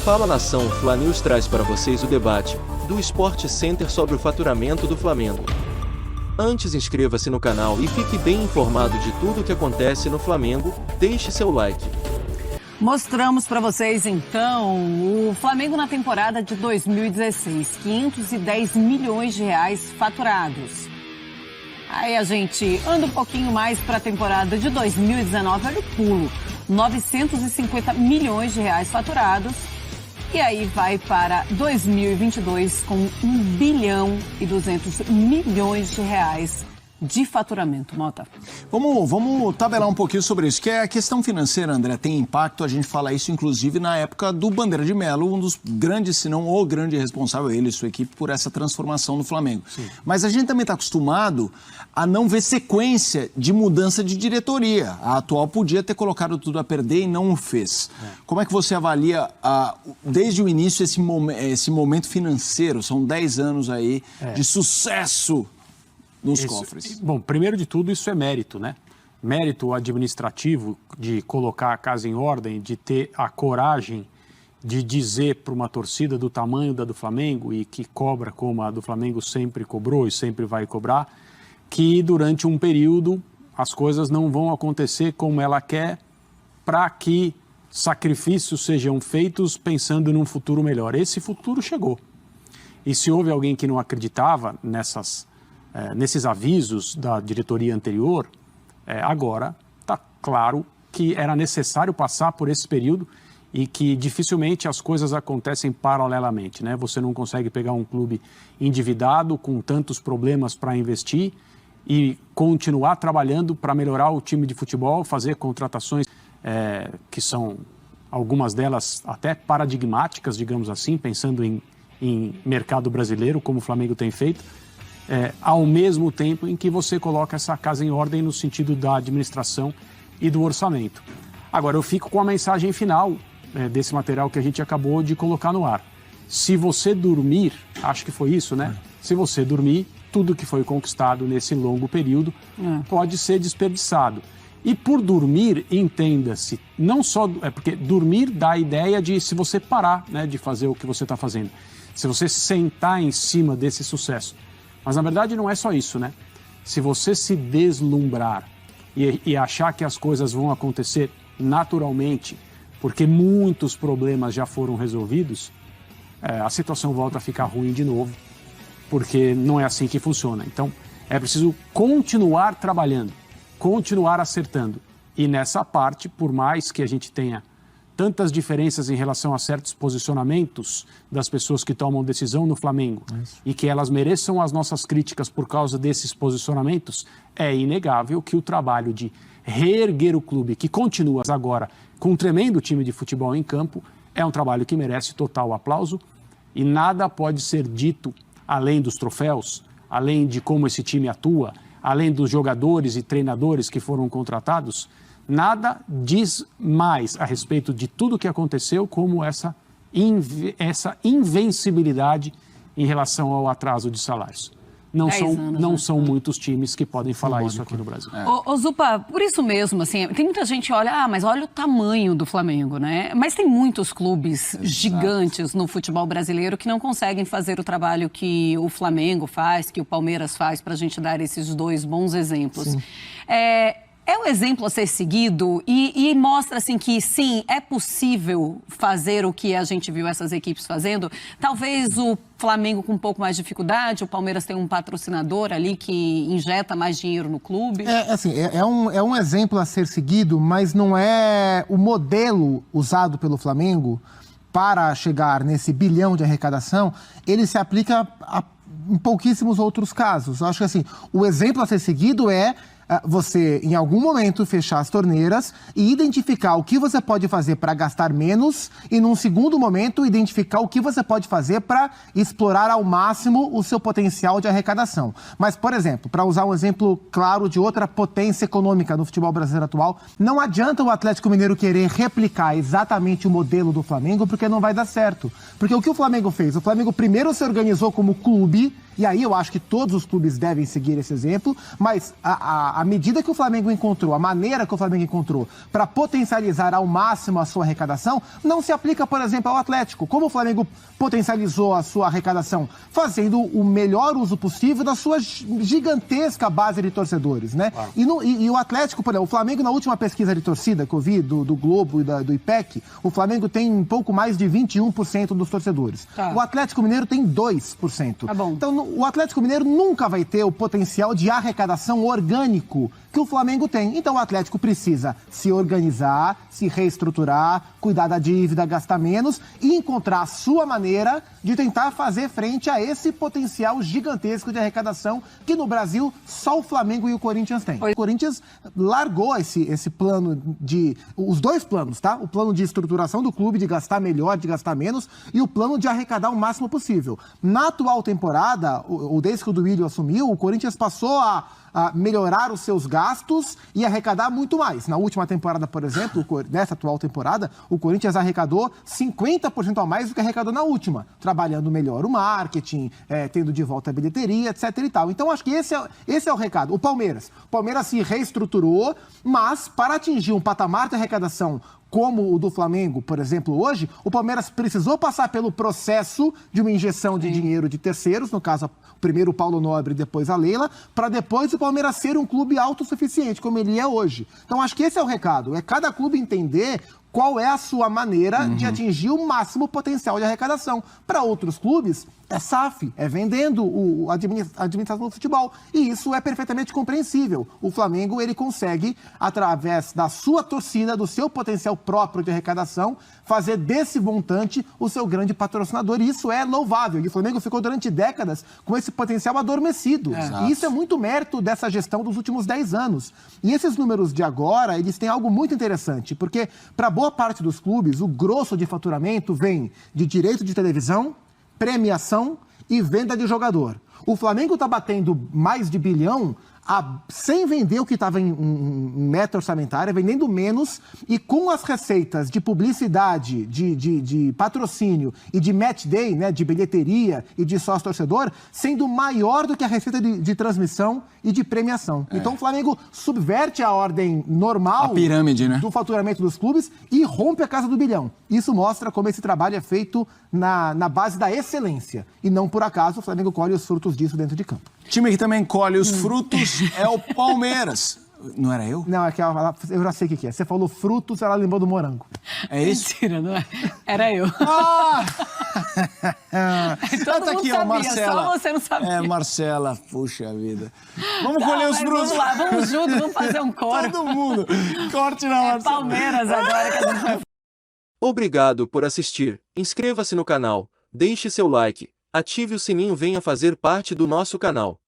Fala Nação, Fla News traz para vocês o debate do Sport Center sobre o faturamento do Flamengo. Antes, inscreva-se no canal e fique bem informado de tudo o que acontece no Flamengo. Deixe seu like. Mostramos para vocês, então, o Flamengo na temporada de 2016. 510 milhões de reais faturados. Aí a gente anda um pouquinho mais para a temporada de 2019, olha o pulo. 950 milhões de reais faturados. E aí vai para 2022 com 1 bilhão e 200 milhões de reais de faturamento. Mota. Vamos tabelar um pouquinho sobre isso, que é a questão financeira, André, tem impacto, a gente fala isso inclusive na época do Bandeira de Melo, um dos grandes, se não o grande responsável, ele e sua equipe, por essa transformação no Flamengo. Sim. Mas a gente também está acostumado a não ver sequência de mudança de diretoria. A atual podia ter colocado tudo a perder e não o fez. Como é que você avalia, desde o início, esse momento financeiro? São 10 anos aí de sucesso nos cofres. Bom, primeiro de tudo, isso é mérito, né? Mérito administrativo de colocar a casa em ordem, de ter a coragem de dizer para uma torcida do tamanho da do Flamengo e que cobra como a do Flamengo sempre cobrou e sempre vai cobrar, que durante um período as coisas não vão acontecer como ela quer, para que sacrifícios sejam feitos pensando num futuro melhor. Esse futuro chegou. E se houve alguém que não acreditava nesses avisos da diretoria anterior, agora está claro que era necessário passar por esse período e que dificilmente as coisas acontecem paralelamente, né? Você não consegue pegar um clube endividado com tantos problemas para investir e continuar trabalhando para melhorar o time de futebol, fazer contratações que são algumas delas até paradigmáticas, digamos assim, pensando em mercado brasileiro, como o Flamengo tem feito, ao mesmo tempo em que você coloca essa casa em ordem no sentido da administração e do orçamento. Agora, eu fico com a mensagem final desse material que a gente acabou de colocar no ar. Se você dormir, acho que foi isso, né? Se você dormir, tudo que foi conquistado nesse longo período pode ser desperdiçado. E por dormir, entenda-se, não só... porque dormir dá a ideia de se você parar, né, de fazer o que você está fazendo. Se você sentar em cima desse sucesso. Mas, na verdade, não é só isso, né? Se você se deslumbrar e achar que as coisas vão acontecer naturalmente, porque muitos problemas já foram resolvidos, a situação volta a ficar ruim de novo, porque não é assim que funciona. Então, é preciso continuar trabalhando, continuar acertando. E nessa parte, por mais que a gente tenha tantas diferenças em relação a certos posicionamentos das pessoas que tomam decisão no Flamengo e que elas mereçam as nossas críticas por causa desses posicionamentos, é inegável que o trabalho de reerguer o clube, que continua agora com um tremendo time de futebol em campo, é um trabalho que merece total aplauso e nada pode ser dito além dos troféus, além de como esse time atua, além dos jogadores e treinadores que foram contratados. Nada diz mais a respeito de tudo o que aconteceu como essa invencibilidade em relação ao atraso de salários. Não são muitos times que podem falar isso aqui no Brasil. Ô Zupa, por isso mesmo, assim, tem muita gente que olha, mas olha o tamanho do Flamengo, né? Mas tem muitos clubes gigantes no futebol brasileiro que não conseguem fazer o trabalho que o Flamengo faz, que o Palmeiras faz, para a gente dar esses dois bons exemplos. É um exemplo a ser seguido e mostra assim que sim, é possível fazer o que a gente viu essas equipes fazendo. Talvez o Flamengo com um pouco mais de dificuldade, o Palmeiras tem um patrocinador ali que injeta mais dinheiro no clube. É um exemplo a ser seguido, mas não é o modelo usado pelo Flamengo para chegar nesse bilhão de arrecadação, ele se aplica em pouquíssimos outros casos. Eu acho que assim, o exemplo a ser seguido é você, em algum momento, fechar as torneiras e identificar o que você pode fazer para gastar menos e, num segundo momento, identificar o que você pode fazer para explorar ao máximo o seu potencial de arrecadação. Mas, por exemplo, para usar um exemplo claro de outra potência econômica no futebol brasileiro atual, não adianta o Atlético Mineiro querer replicar exatamente o modelo do Flamengo, porque não vai dar certo. Porque o que o Flamengo fez? O Flamengo primeiro se organizou como clube E aí eu acho que todos os clubes devem seguir esse exemplo, mas a medida que o Flamengo encontrou, a maneira que o Flamengo encontrou para potencializar ao máximo a sua arrecadação, não se aplica, por exemplo, ao Atlético. Como o Flamengo potencializou a sua arrecadação? Fazendo o melhor uso possível da sua gigantesca base de torcedores, né? Claro. E o Atlético, por exemplo, o Flamengo, na última pesquisa de torcida que eu vi, do Globo e do IPEC, o Flamengo tem um pouco mais de 21% dos torcedores. Tá. O Atlético Mineiro tem 2%. Tá bom. Então, o Atlético Mineiro nunca vai ter o potencial de arrecadação orgânico que o Flamengo tem. Então, o Atlético precisa se organizar, se reestruturar, cuidar da dívida, gastar menos e encontrar a sua maneira de tentar fazer frente a esse potencial gigantesco de arrecadação que no Brasil só o Flamengo e o Corinthians têm. O Corinthians largou esse plano os dois planos, tá? O plano de estruturação do clube, de gastar melhor, de gastar menos, e o plano de arrecadar o máximo possível. Na atual temporada, desde que o Duílio assumiu, o Corinthians passou a melhorar os seus gastos e arrecadar muito mais. Na última temporada, por exemplo, nessa atual temporada, o Corinthians arrecadou 50% a mais do que arrecadou na última, trabalhando melhor o marketing, tendo de volta a bilheteria, etc. e tal. Então, acho que esse é o recado. O Palmeiras se reestruturou, mas para atingir um patamar de arrecadação como o do Flamengo, por exemplo, hoje, o Palmeiras precisou passar pelo processo de uma injeção de dinheiro de terceiros, no caso, primeiro o Paulo Nobre e depois a Leila, para depois o Palmeiras ser um clube autossuficiente, como ele é hoje. Então, acho que esse é o recado, é cada clube entender qual é a sua maneira de atingir o máximo potencial de arrecadação. Para outros clubes, é SAF, é vendendo a administração do futebol. E isso é perfeitamente compreensível. O Flamengo, ele consegue, através da sua torcida, do seu potencial próprio de arrecadação, fazer desse montante o seu grande patrocinador. E isso é louvável. E o Flamengo ficou durante décadas com esse potencial adormecido. E isso é muito mérito dessa gestão dos últimos 10 anos. E esses números de agora, eles têm algo muito interessante, porque para boa parte dos clubes, o grosso de faturamento vem de direito de televisão, premiação e venda de jogador. O Flamengo está batendo mais de bilhão sem vender o que estava em meta orçamentária, vendendo menos e com as receitas de publicidade, de patrocínio e de match day, né, de bilheteria e de sócio-torcedor, sendo maior do que a receita de transmissão e de premiação. Então o Flamengo subverte a ordem normal, a pirâmide, né, do faturamento dos clubes e rompe a casa do bilhão. Isso mostra como esse trabalho é feito na base da excelência. E não por acaso o Flamengo colhe os frutos disso dentro de campo. Time que também colhe os frutos é o Palmeiras. Não era eu? Não, é que eu já sei o que é. Você falou frutos, ela lembrou do morango. É isso? Mentira, não é? Era eu. Todo Tá mundo aqui, sabia, ó, Marcela. só você não sabia. Marcela, puxa vida. Vamos colher os Mas frutos. vamos lá, vamos junto, vamos fazer um coro. Todo mundo. Corte na Marcela. Palmeiras agora que a gente vai... Obrigado por assistir. Inscreva-se no canal, deixe seu like, ative o sininho e venha fazer parte do nosso canal.